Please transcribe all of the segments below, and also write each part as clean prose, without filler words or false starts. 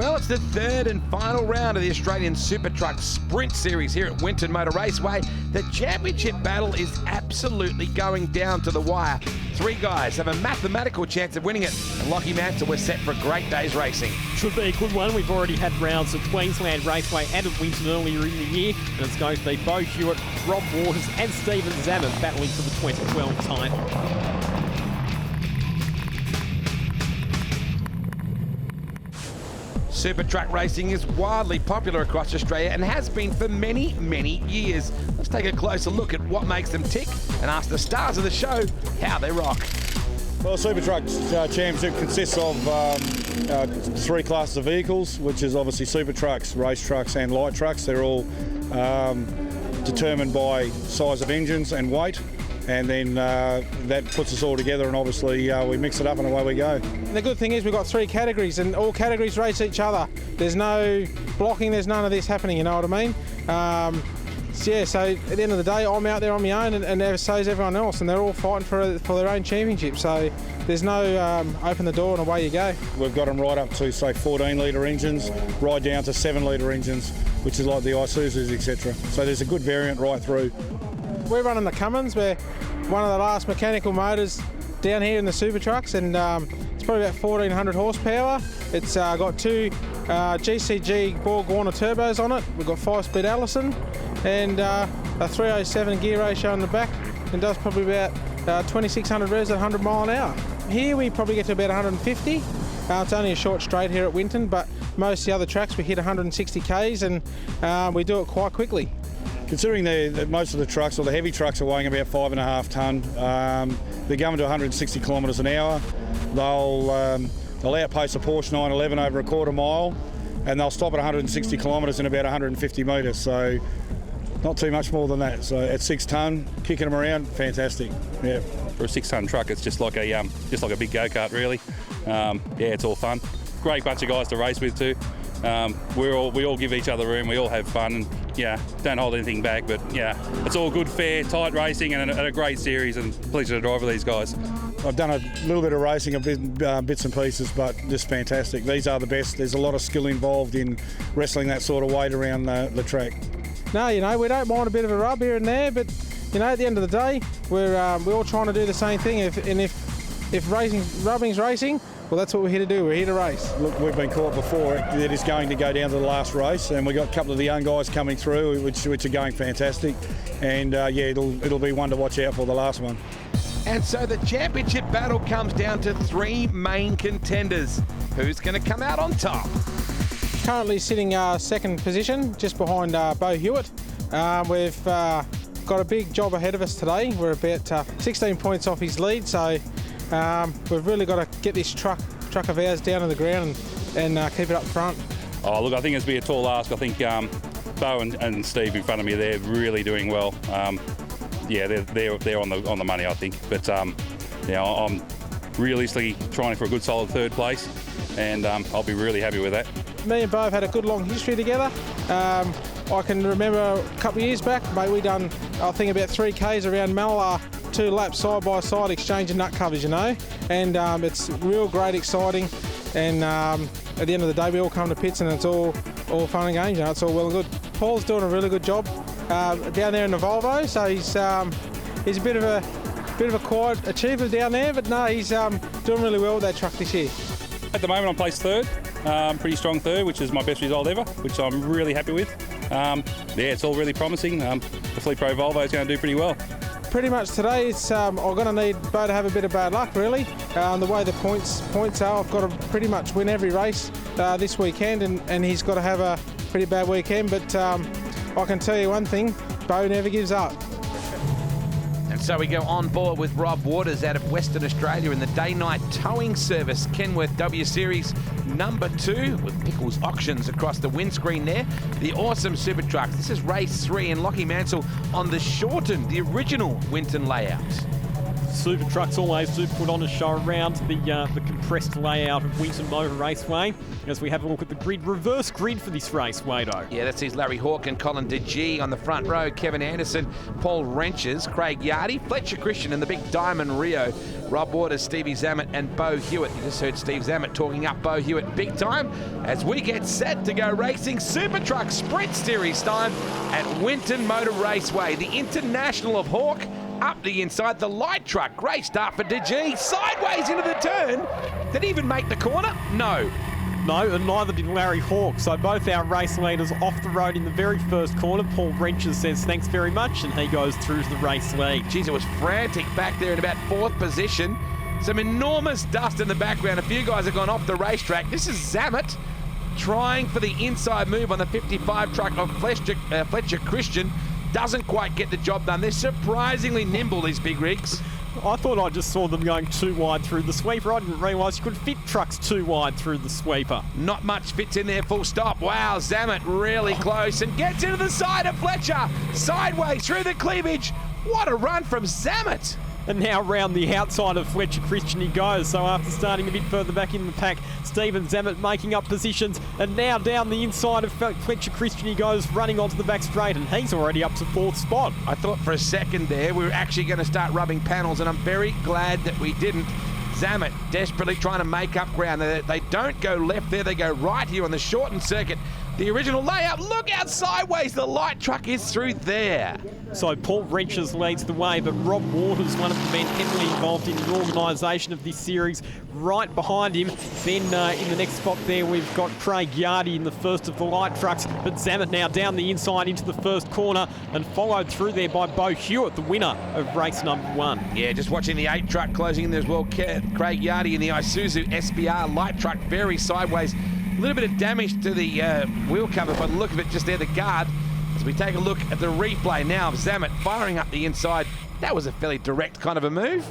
Well, it's the third and final round of the Australian Super Truck Sprint Series here at Winton Motor Raceway. The championship battle is absolutely going down to the wire. Three guys have a mathematical chance of winning it, and Lockie Mansell, we're set for a great day's racing. Should be a good one. We've already had rounds at Queensland Raceway and at Winton earlier in the year, and it's going to be Bo Hewitt, Rob Waters and Stephen Zammit battling for the 2012 title. Super truck racing is wildly popular across Australia and has been for many, many years. Let's take a closer look at what makes them tick and ask the stars of the show how they rock. Well, Super Truck Championship consists of three classes of vehicles, which is obviously super trucks, race trucks and light trucks. They're all determined by size of engines and weight. And then that puts us all together, and obviously we mix it up and away we go. The good thing is we've got three categories and all categories race each other. There's no blocking, there's none of this happening, you know what I mean? So at the end of the day, I'm out there on my own and so is everyone else, and they're all fighting for their own championship. So there's no open the door and away you go. We've got them right up to, say, 14-litre engines, right down to 7-litre engines, which is like the Isuzus, etc. So there's a good variant right through. We're running the Cummins. We're one of the last mechanical motors down here in the super trucks, and it's probably about 1,400 horsepower. It's got two GCG Borg Warner turbos on it. We've got 5-speed Allison and a 307 gear ratio on the back, and does probably about 2,600 revs at 100 mile an hour. Here we probably get to about 150. It's only a short straight here at Winton, but most of the other tracks we hit 160 k's, and we do it quite quickly. Considering that most of the trucks, or the heavy trucks, are weighing about 5.5 tonne, they're going to 160 kilometres an hour. They'll outpace a Porsche 911 over a quarter mile, and they'll stop at 160 kilometres in about 150 metres. So not too much more than that. So at 6 tonne, kicking them around, fantastic. Yeah. For a 6-tonne truck, it's just like a big go-kart, really. Yeah, it's all fun. Great bunch of guys to race with too. We all give each other room. We all have fun, and yeah, don't hold anything back. But yeah, it's all good, fair, tight racing, and a great series. And pleasure to drive with these guys. I've done a little bit of racing, bits and pieces, but just fantastic. These are the best. There's a lot of skill involved in wrestling that sort of weight around the track. No, we don't mind a bit of a rub here and there, but at the end of the day, we're all trying to do the same thing. If rubbing's racing, well, that's what we're here to do. We're here to race. Look, we've been caught before. It is going to go down to the last race, and we've got a couple of the young guys coming through, which are going fantastic. And yeah, it'll be one to watch out for, the last one. And so the championship battle comes down to three main contenders. Who's going to come out on top? Currently sitting second position, just behind Bo Hewitt. We've got a big job ahead of us today. We're about 16 points off his lead, so we've really got to get this truck of ours down to the ground and keep it up front. Oh, look, I think it's be a tall ask. I think Bo and Steve in front of me, they're really doing well. Yeah, they're on the money, I think. But yeah, I'm realistically trying for a good solid third place, and I'll be really happy with that. Me and Bo have had a good long history together. I can remember a couple of years back, mate, we done, I think, about 3 Ks around Mildura, 2 laps side by side, exchanging nut covers, and it's real great, exciting, and at the end of the day we all come to pits and it's all fun and games, it's all well and good. Paul's doing a really good job down there in the Volvo, so he's a bit of a quiet achiever down there, but no, he's doing really well with that truck this year. At the moment I'm placed third, pretty strong third, which is my best result ever, which I'm really happy with. Yeah, it's all really promising. The Fleet Pro Volvo is going to do pretty well. Pretty much today, I'm going to need Bo to have a bit of bad luck, really. The way the points are, I've got to pretty much win every race this weekend, and he's got to have a pretty bad weekend. But I can tell you one thing, Bo never gives up. And so we go on board with Rob Waters out of Western Australia in the day-night towing service, Kenworth W Series number 2, with Pickles Auctions across the windscreen there. The awesome super trucks. This is race 3, and Lockie Mansell on the shortened, the original Winton layout. Super trucks always do put on a show around the compressed layout of Winton Motor Raceway. As we have a look at the reverse grid for this race, Wado. Yeah, that sees Larry Hawke and Colin DeGee on the front row, Kevin Anderson, Paul Wrenches, Craig Yardy, Fletcher Christian and the big Diamond Rio, Rob Waters, Stevie Zammit and Bo Hewitt. You just heard Steve Zammit talking up Bo Hewitt big time as we get set to go racing Super Truck Sprint Series time at Winton Motor Raceway. The International of Hawke up the inside, the light truck. Great start for DeGee, sideways into the turn. Did he even make the corner? No. No, and neither did Larry Hawke. So both our race leaders off the road in the very first corner. Paul Wrenches says thanks very much, and he goes through to the race lead. Jeez, it was frantic back there in about fourth position. Some enormous dust in the background. A few guys have gone off the racetrack. This is Zammit trying for the inside move on the 55 truck of Fletcher Christian. Doesn't quite get the job done. They're surprisingly nimble, these big rigs. I thought I just saw them going too wide through the sweeper. I didn't realise you could fit trucks too wide through the sweeper. Not much fits in there, full stop. Wow, Zammit really close and gets into the side of Fletcher. Sideways through the cleavage. What a run from Zammit. And now round the outside of Fletcher Christian he goes. So after starting a bit further back in the pack, Stephen Zammit making up positions. And now down the inside of Fletcher Christian he goes, running onto the back straight, and he's already up to fourth spot. I thought for a second there we were actually going to start rubbing panels, and I'm very glad that we didn't. Zammit desperately trying to make up ground. They don't go left there, they go right here on the shortened circuit. The original layout, look out sideways, the light truck is through there. So Paul Wrenches leads the way, but Rob Waters, one of the men heavily involved in the organisation of this series, right behind him. Then in the next spot there, we've got Craig Yardy in the first of the light trucks, but Zammit now down the inside into the first corner and followed through there by Bo Hewitt, the winner of race number 1. Yeah, just watching the 8 truck closing in there as well. Craig Yardy in the Isuzu SBR light truck, very sideways. A little bit of damage to the wheel cover by the look of it, just there, the guard. As we take a look at the replay now of Zammit firing up the inside. That was a fairly direct kind of a move.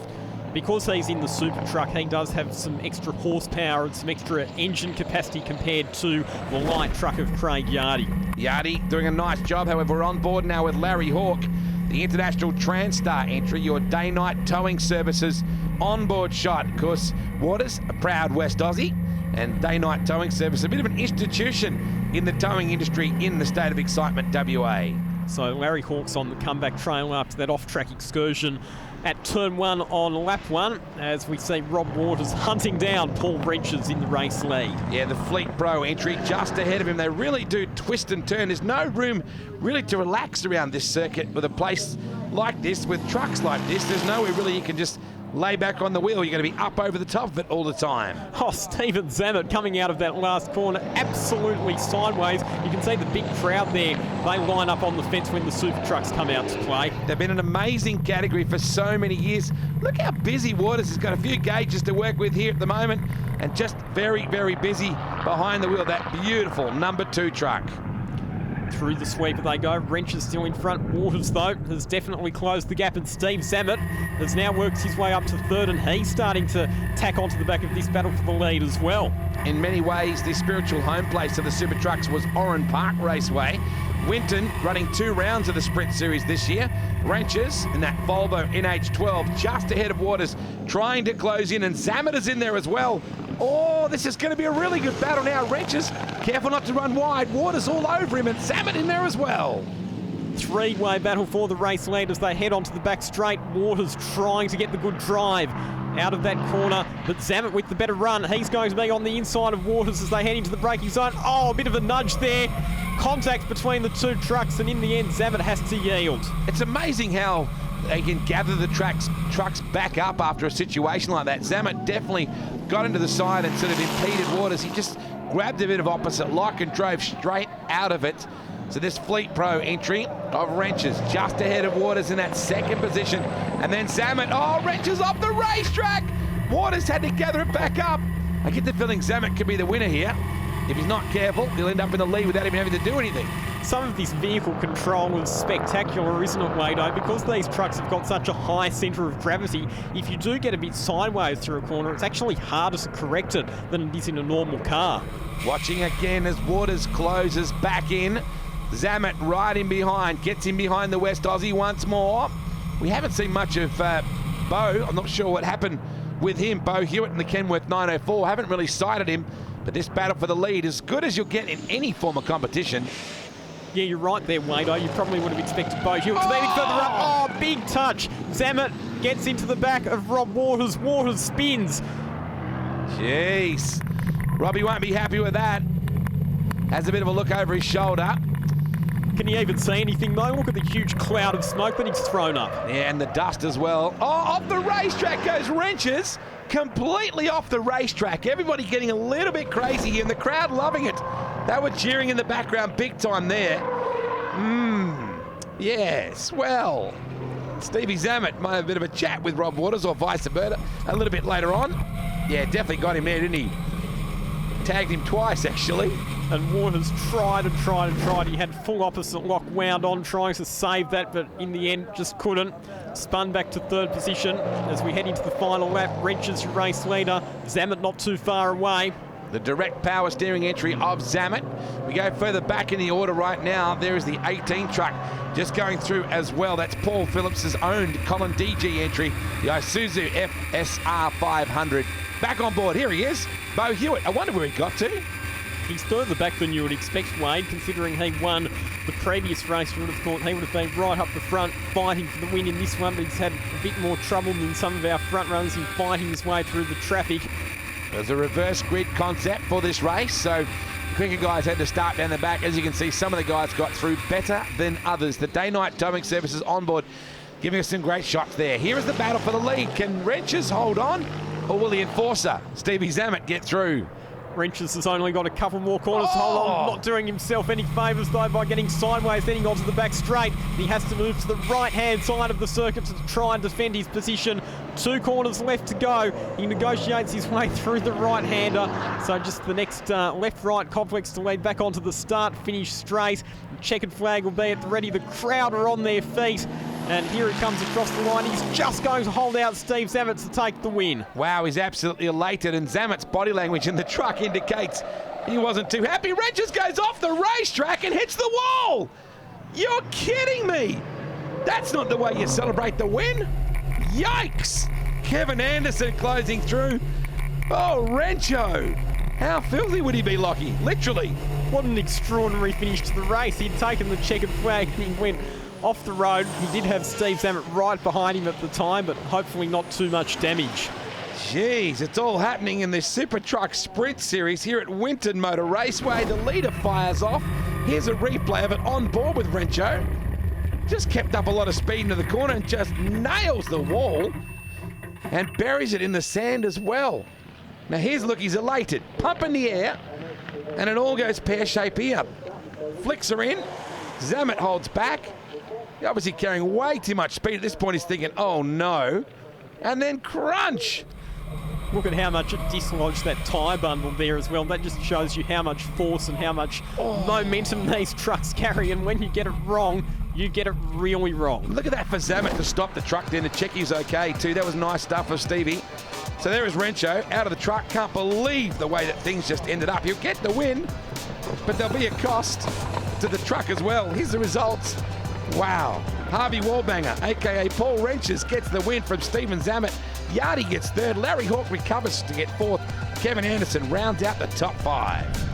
Because he's in the super truck, he does have some extra horsepower and some extra engine capacity compared to the light truck of Craig Yardy. Yardy doing a nice job, however, we're on board now with Larry Hawke, the International Transstar entry, your day-night towing services on-board shot. Of course, Waters, a proud West Aussie, and day-night towing service, a bit of an institution in the towing industry in the state of excitement, WA. So Larry Hawke's on the comeback trail after that off-track excursion at turn 1 on lap 1, as we see Rob Waters hunting down Paul Wrenches in the race lead. Yeah, the Fleet Pro entry just ahead of him. They really do twist and turn. There's no room really to relax around this circuit with a place like this, with trucks like this. There's nowhere really you can just lay back on the wheel. You're going to be up over the top of it all the time. Oh, Stephen Zammit coming out of that last corner absolutely sideways. You can see the big crowd there. They line up on the fence when the super trucks come out to play. They've been an amazing category for so many years. Look how busy Waters has got. A few gauges to work with here at the moment, and just very, very busy behind the wheel. That beautiful number 2 truck. Through the sweeper they go. Wrenches still in front. Waters, though, has definitely closed the gap, and Steve Zammit has now worked his way up to third, and he's starting to tack onto the back of this battle for the lead as well. In many ways, the spiritual home place of the Super Trucks was Oran Park Raceway. Winton running 2 rounds of the Sprint Series this year. Wrenches in that Volvo NH12 just ahead of Waters, trying to close in, and Zammit is in there as well. Oh, this is going to be a really good battle now. Wrenches, careful not to run wide. Waters all over him, and Zammit in there as well. 3-way battle for the race lead as they head onto the back straight. Waters trying to get the good drive out of that corner, but Zammit with the better run. He's going to be on the inside of Waters as they head into the braking zone. Oh, a bit of a nudge there. Contact between the 2 trucks, and in the end, Zammit has to yield. It's amazing how they can gather the trucks back up after a situation like that. Zammit definitely got into the side and sort of impeded Waters. He just grabbed a bit of opposite lock and drove straight out of it. So this Fleet Pro entry of Wrenches just ahead of Waters in that second position. And then Zammit, oh, Wrenches off the racetrack. Waters had to gather it back up. I get the feeling Zammit could be the winner here. If he's not careful, he'll end up in the lead without him having to do anything. Some of this vehicle control is spectacular, isn't it, Wado? Because these trucks have got such a high centre of gravity, if you do get a bit sideways through a corner, it's actually harder to correct it than it is in a normal car. Watching again as Waters closes back in. Zammit right in behind, gets in behind the West Aussie once more. We haven't seen much of Bo. I'm not sure what happened with him. Bo Hewitt in the Kenworth 904. Haven't really sighted him, but this battle for the lead, as good as you'll get in any form of competition. Yeah, you're right there, Wado. You probably would have expected Bo Hewitt to be further up. Oh, big touch. Zammit gets into the back of Rob Waters. Waters spins. Jeez. Robbie won't be happy with that. Has a bit of a look over his shoulder. Can he even see anything, though? Look at the huge cloud of smoke that he's thrown up. Yeah, and the dust as well. Oh, off the racetrack goes Wrenches. Completely off the racetrack. Everybody getting a little bit crazy here, and the crowd loving it. They were cheering in the background big time there. Yes, well, Stevie Zammit might have a bit of a chat with Rob Waters, or vice versa, a little bit later on. Yeah, definitely got him there, didn't he? Tagged him twice, actually. And Waters tried and tried and tried. He had full opposite lock wound on, trying to save that, but in the end just couldn't. Spun back to third position as we head into the final lap. Wrenches your race leader. Zammit not too far away. The direct power steering entry of Zammit. We go further back in the order right now. There is the 18 truck just going through as well. That's Paul Phillips's owned Colin DG entry, the Isuzu FSR 500. Back on board. Here he is, Bo Hewitt. I wonder where he got to. He's further back than you would expect, Wade, considering he won the previous race. You would have thought he would have been right up the front fighting for the win in this one, but he's had a bit more trouble than some of our front runners in fighting his way through the traffic. There's a reverse grid concept for this race, so quicker guys had to start down the back. As you can see, some of the guys got through better than others. The day-night towing services on board giving us some great shots there. Here is the battle for the lead. Can Wrenches hold on, or will the enforcer, Stevie Zammit, get through? Wrenches has only got a couple more corners to hold on, not doing himself any favours though by getting sideways, then he got to the back straight. He has to move to the right-hand side of the circuit to try and defend his position. 2 corners left to go. He negotiates his way through the right-hander. So just the next left-right complex to lead back onto the start-finish straight. The checkered flag will be at the ready. The crowd are on their feet. And here he comes across the line. He's just going to hold out Steve Zammit to take the win. Wow, he's absolutely elated, and Zammit's body language in the truck indicates he wasn't too happy. Wrenches goes off the racetrack and hits the wall. You're kidding me. That's not the way you celebrate the win. Yikes. Kevin Anderson closing through. Oh, Rencho. How filthy would he be, Lockie? Literally. What an extraordinary finish to the race. He'd taken the checkered flag and he went off the road. He did have Steve Zammit right behind him at the time, but hopefully not too much damage. Jeez, it's all happening in this Super Truck Sprint Series here at Winton Motor Raceway. The leader fires off. Here's a replay of it on board with Rencho. Just kept up a lot of speed into the corner and just nails the wall and buries it in the sand as well. Now here's look, he's elated. Pump in the air, and it all goes pear-shaped here. Flicks her in. Zammit holds back. He's obviously carrying way too much speed. At this point, he's thinking, oh no. And then crunch. Look at how much it dislodged that tyre bundle there as well. That just shows you how much force and how much momentum these trucks carry. And when you get it wrong, you get it really wrong. Look at that for Zammit to stop the truck then to check he's okay too. That was nice stuff for Stevie. So there is Rencho out of the truck. Can't believe the way that things just ended up. He'll get the win, but there'll be a cost to the truck as well. Here's the results. Wow. Harvey Wallbanger, a.k.a. Paul Wrenches, gets the win from Stephen Zammit. Yardy gets third. Larry Hawke recovers to get fourth. Kevin Anderson rounds out the top 5.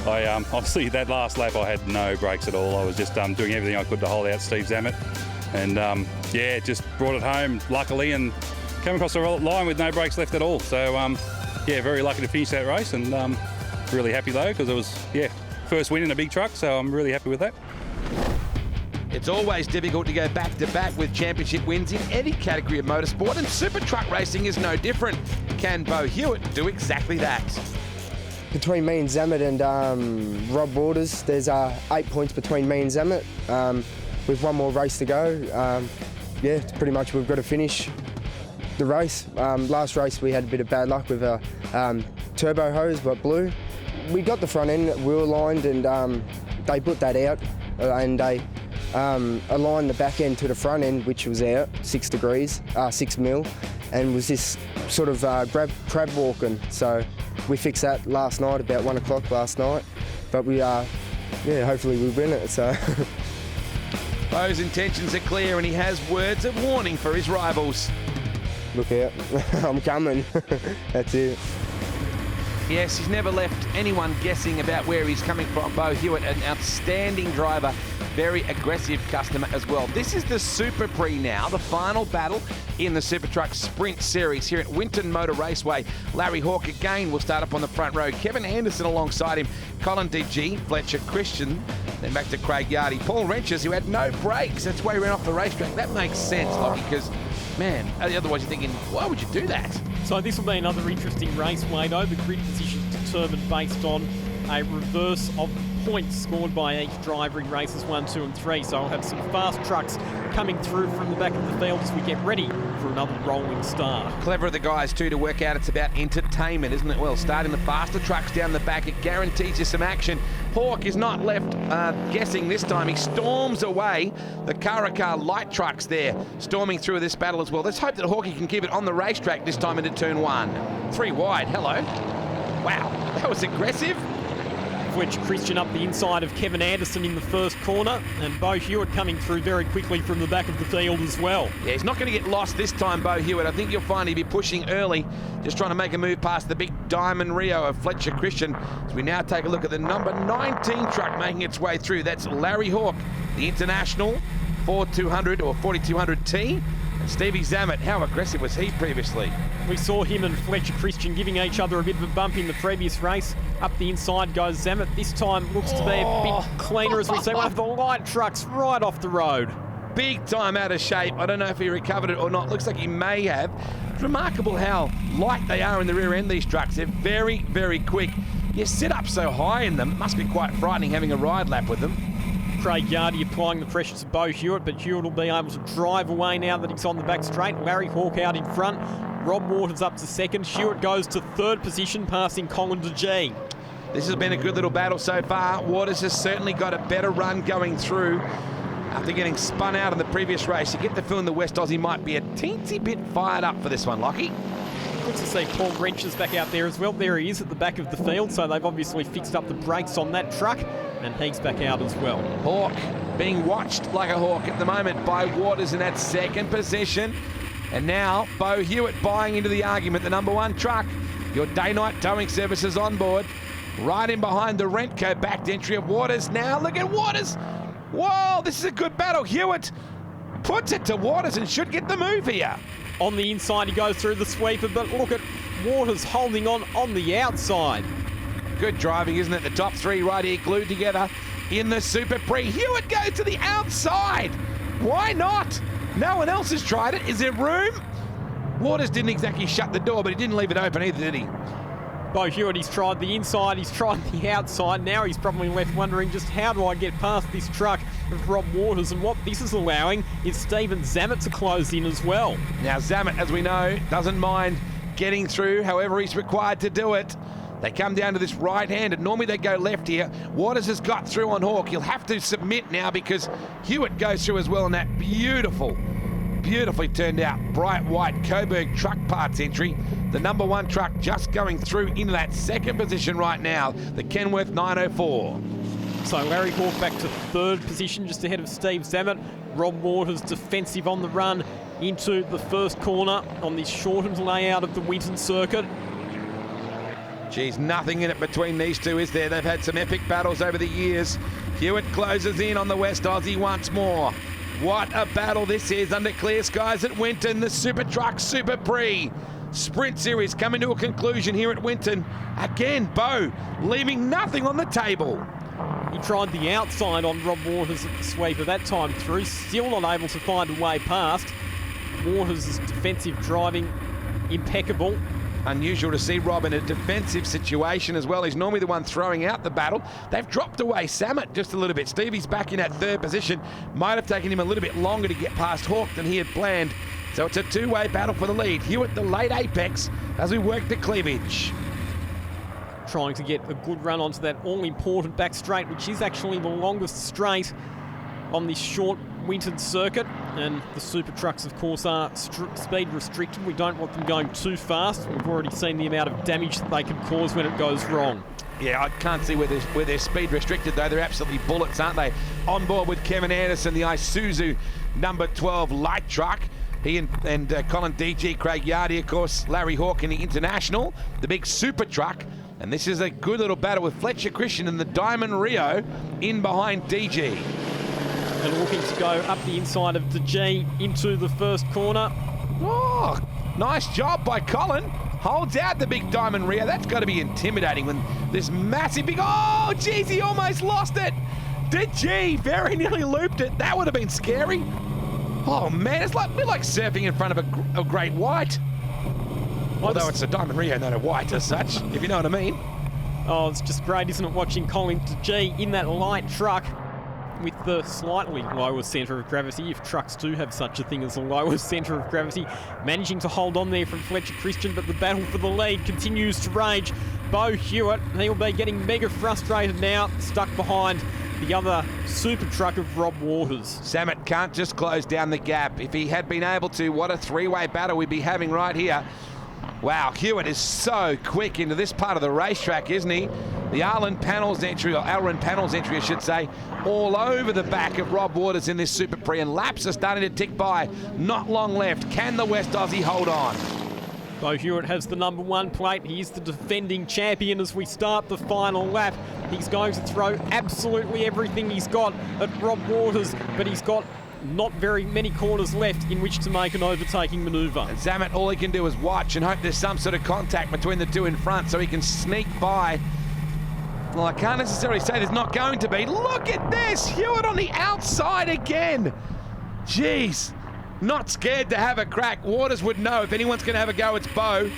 Obviously that last lap I had no brakes at all. I was just doing everything I could to hold out Steve Zammit. And yeah, just brought it home luckily and came across the line with no brakes left at all. So yeah, very lucky to finish that race, and really happy though because it was, yeah, first win in a big truck, so I'm really happy with that. It's always difficult to go back-to-back with championship wins in any category of motorsport, and super truck racing is no different. Can Bo Hewitt do exactly that? Between me and Zammit and Rob Waters, there's 8 points between me and Zammit. With one more race to go, yeah, pretty much we've got to finish the race. Last race we had a bit of bad luck with a turbo hose, but blew. We got the front end wheel aligned, and they put that out, and they aligned the back end to the front end, which was out 6 degrees, 6 mil, and was this sort of crab walking. So we fixed that last night, about 1 o'clock last night. But we yeah, hopefully we win it. So Bo's intentions are clear and he has words of warning for his rivals. Look out, I'm coming. That's it. Yes, he's never left anyone guessing about where he's coming from. Bo Hewitt, an outstanding driver, very aggressive customer as well. This is the Super Prix now, the final battle in the Super Truck Sprint Series here at Winton Motor Raceway. Larry Hawke again will start up on the front row. Kevin Anderson alongside him. Colin DG, Fletcher Christian, then back to Craig Yardy. Paul Wrenches, who had no brakes. That's why he ran off the racetrack. That makes sense, Lockie, because, man, otherwise you're thinking, why would you do that? So this will be another interesting race, Wado. The grid position determined based on a reverse of points scored by each driver in races 1, 2 and 3. So I'll have some fast trucks coming through from the back of the field as we get ready for another rolling start. Clever of the guys too to work out it's about entertainment, isn't it? Well, starting the faster trucks down the back, it guarantees you some action. Hawke is not left guessing this time. He storms away. The Karakar light trucks there storming through this battle as well. Let's hope that Hawke can keep it on the racetrack this time into turn 1. 3 wide, hello. Wow, that was aggressive. Fletcher Christian up the inside of Kevin Anderson in the first corner, and Bo Hewitt coming through very quickly from the back of the field as well. Yeah, he's not going to get lost this time, Bo Hewitt. I think you'll find he'll be pushing early, just trying to make a move past the big Diamond Rio of Fletcher Christian. As we now take a look at the number 19 truck making its way through. That's Larry Hawke, the International 4200 or 4200T. And Stevie Zammit, how aggressive was he previously? We saw him and Fletcher Christian giving each other a bit of a bump in the previous race. Up the inside goes Zammit. This time looks to be a bit cleaner as we see one of the light trucks right off the road. Big time out of shape. I don't know if he recovered it or not. Looks like he may have. It's remarkable how light they are in the rear end, these trucks. They're very, very quick. You sit up so high in them. Must be quite frightening having a ride lap with them. Craig Yardy applying the pressure to Bo Hewitt, but Hewitt will be able to drive away now that he's on the back straight. Larry Hawke out in front. Rob Waters up to second. Hewitt goes to third position, passing Colin DeG. This has been a good little battle so far. Waters has certainly got a better run going through after getting spun out in the previous race. You get the feeling the West Aussie might be a teensy bit fired up for this one, Lockie. Good to see Paul Wrenches back out there as well. There he is at the back of the field, so they've obviously fixed up the brakes on that truck, and he's back out as well. Hawke being watched like a hawk at the moment by Waters in that second position. And now Bo Hewitt buying into the argument, the number 1 truck. Your day-night towing services on board. Right in behind the Rentco backed entry of Waters. Now look at Waters. Whoa, this is a good battle. Hewitt puts it to Waters and should get the move here. On the inside, he goes through the sweeper, but look at Waters holding on the outside. Good driving, isn't it? The top 3 right here glued together in the Super Prix. Hewitt goes to the outside. Why not? No one else has tried it. Is there room? Waters didn't exactly shut the door, but he didn't leave it open either, did he? Bo Hewitt, he's tried the inside, he's tried the outside. Now he's probably left wondering just how do I get past this truck of Rob Waters, and what this is allowing is Stephen Zammit to close in as well. Now Zammit, as we know, doesn't mind getting through however he's required to do it. They come down to this right-handed. Normally they go left here. Waters has got through on Hawke. He'll have to submit now because Hewitt goes through as well in that beautifully turned out bright white Coburg truck parts entry. The number 1 truck just going through into that second position right now, the Kenworth 904. So Larry Hawke back to third position, just ahead of Steve Zammit. Rob Waters defensive on the run into the first corner on this shortened layout of the Winton circuit. Geez, nothing in it between these two, is there? They've had some epic battles over the years. Hewitt closes in on the West Aussie once more. What a battle this is under clear skies at Winton, the Super Truck Super Prix Sprint Series coming to a conclusion here at Winton. Again, Bo leaving nothing on the table. He tried the outside on Rob Waters at the sweeper that time through, still not able to find a way past. Waters' defensive driving impeccable. Unusual to see Rob in a defensive situation as well. He's normally the one throwing out the battle. They've dropped away Zammit just a little bit. Stevie's back in that third position. Might have taken him a little bit longer to get past Hawke than he had planned. So it's a two-way battle for the lead. Hewitt the late apex as we work the cleavage. Trying to get a good run onto that all-important back straight, which is actually the longest straight on this short Winton circuit. And the super trucks, of course, are speed restricted. We don't want them going too fast. We've already seen the amount of damage that they can cause when it goes wrong. Yeah, I can't see where they're speed restricted, though. They're absolutely bullets, aren't they? On board with Kevin Anderson, the Isuzu number 12 light truck. He and Colin DG, Craig Yardy, of course, Larry Hawke in the International, the big super truck. And this is a good little battle with Fletcher Christian and the Diamond Rio in behind DG. And looking to go up the inside of the G into the first corner. Oh, nice job by Colin. Holds out the big Diamond Rio. That's got to be intimidating when this massive big... Oh, geez, he almost lost it. DG very nearly looped it. That would have been scary. Oh, man, it's like a bit like surfing in front of a great white. Although it's a Diamond Rio, not a white as such, if you know what I mean. Oh, it's just great, isn't it, watching Colin G in that light truck with the slightly lower centre of gravity, if trucks do have such a thing as a lower centre of gravity, managing to hold on there from Fletcher Christian, but the battle for the lead continues to rage. Beau Hewitt, he'll be getting mega frustrated now, stuck behind the other super truck of Rob Waters. Zammit can't just close down the gap. If he had been able to, what a three-way battle we'd be having right here. Wow, Hewitt is so quick into this part of the racetrack, isn't he? The Allen Panels entry, or Allen Panels entry, I should say, all over the back of Rob Waters in this Super Pre, and laps are starting to tick by. Not long left. Can the West Aussie hold on? Beau Hewitt has the number 1 plate. He is the defending champion as we start the final lap. He's going to throw absolutely everything he's got at Rob Waters, but he's got not very many corners left in which to make an overtaking manoeuvre. And Zammit, all he can do is watch and hope there's some sort of contact between the two in front so he can sneak by. Well, I can't necessarily say there's not going to be. Look at this! Hewitt on the outside again! Jeez. Not scared to have a crack. Waters would know if anyone's going to have a go, it's Beau.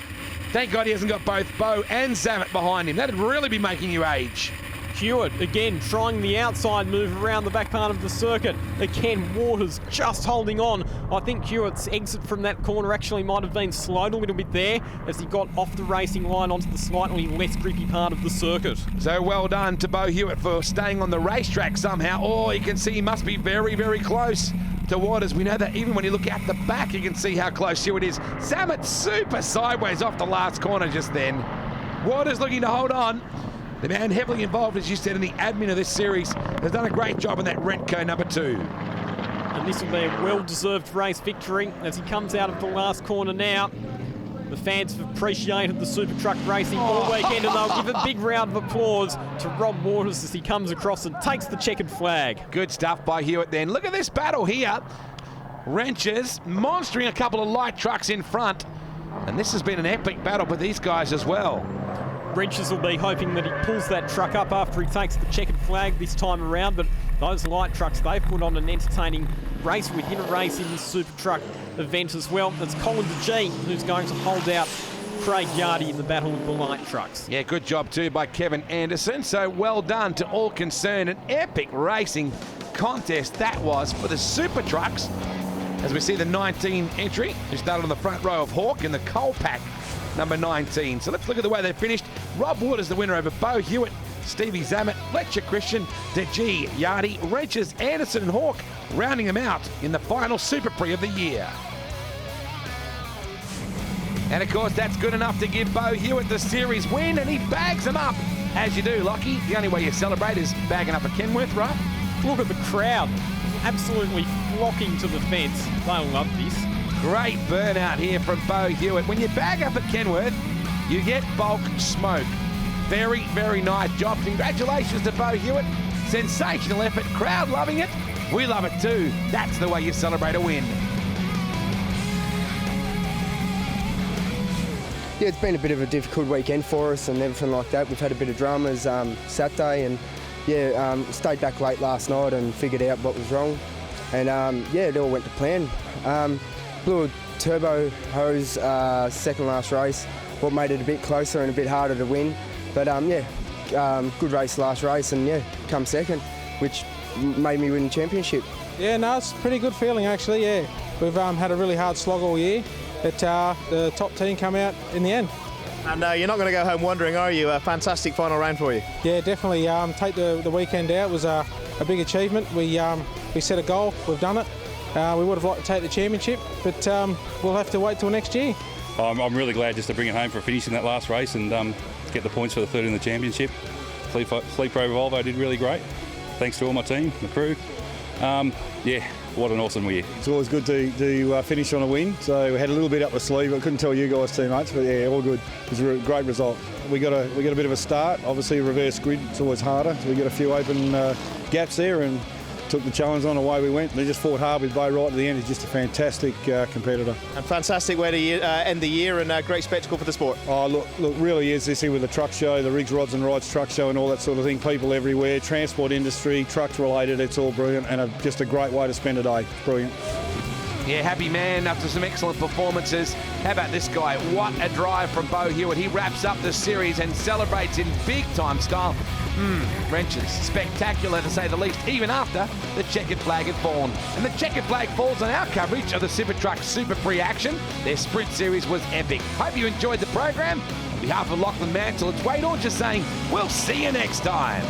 Thank God he hasn't got both Beau and Zammit behind him. That'd really be making you age. Hewitt, again, trying the outside move around the back part of the circuit. Again, Waters just holding on. I think Hewitt's exit from that corner actually might have been slowed a little bit there as he got off the racing line onto the slightly less grippy part of the circuit. So well done to Beau Hewitt for staying on the racetrack somehow. Oh, you can see he must be very, very close to Waters. We know that even when you look at the back, you can see how close Hewitt is. Zammit super sideways off the last corner just then. Waters looking to hold on. The man heavily involved, as you said, in the admin of this series has done a great job in that Rentco number 2. And this will be a well-deserved race victory as he comes out of the last corner now. The fans have appreciated the super truck racing all weekend, and they'll give a big round of applause to Rob Waters as he comes across and takes the checkered flag. Good stuff by Hewitt then. Look at this battle here. Wrenches monstering a couple of light trucks in front. And this has been an epic battle with these guys as well. Wrenches will be hoping that he pulls that truck up after he takes the checkered flag this time around, but those light trucks, they've put on an entertaining race within a race in this super truck event as well. It's Colin DeG who's going to hold out Craig Yardy in the battle of the light trucks. Yeah, good job too by Kevin Anderson. So well done to all concerned. An epic racing contest that was for the super trucks. As we see the 19 entry, who started on the front row of Hawke in the coal pack, number 19. So let's look at the way they finished. Rob Waters the winner over Beau Hewitt, Stevie Zammit, Fletcher Christian, DeG, Yardy, Wrenches, Anderson and Hawke, rounding them out in the final Super Pre of the year. And of course, that's good enough to give Beau Hewitt the series win, and he bags them up. As you do, Lockie. The only way you celebrate is bagging up a Kenworth, right? Look at the crowd, absolutely flocking to the fence. They'll love this. Great burnout here from Beau Hewitt. When you bag up a Kenworth, you get bulk smoke. Very, very nice job. Congratulations to Beau Hewitt. Sensational effort. Crowd loving it. We love it too. That's the way you celebrate a win. Yeah, it's been a bit of a difficult weekend for us and everything like that. We've had a bit of dramas Saturday, and stayed back late last night and figured out what was wrong. And it all went to plan. Blew a turbo hose second last race, what made it a bit closer and a bit harder to win. But good race last race, and come second, which made me win the championship. Yeah, no, it's a pretty good feeling actually, yeah. We've had a really hard slog all year, but the top team come out in the end. And you're not going to go home wondering, are you? A fantastic final round for you. Yeah, definitely. Take the weekend out was a big achievement. We set a goal, we've done it. We would have liked to take the championship, but we'll have to wait till next year. I'm really glad just to bring it home for finishing that last race and get the points for the third in the championship. Fleet Pro Volvo did really great. Thanks to all my team, the crew. Yeah, what an awesome year. It's always good to finish on a win. So we had a little bit up the sleeve. I couldn't tell you guys too much, but yeah, all good. It was a great result. We got a bit of a start. Obviously, a reverse grid, it's always harder. So we got a few open gaps there and took the challenge on. Away we went. They just fought hard with Bo right to the end. He's just a fantastic competitor. And fantastic way to end the year and a great spectacle for the sport. Oh, look, really is this here with the truck show, the Rigs, Rods and Rides truck show and all that sort of thing. People everywhere, transport industry, trucks related, it's all brilliant and just a great way to spend a day. It's brilliant. Yeah, happy man after some excellent performances. How about this guy? What a drive from Bo Hewitt. He wraps up the series and celebrates in big-time style. Wrenches, spectacular to say the least, even after the checkered flag had fallen. And the checkered flag falls on our coverage of the Supertruck Super Free Action. Their sprint series was epic. Hope you enjoyed the program. On behalf of Lachlan Mansell, it's Wade Orchard saying, we'll see you next time.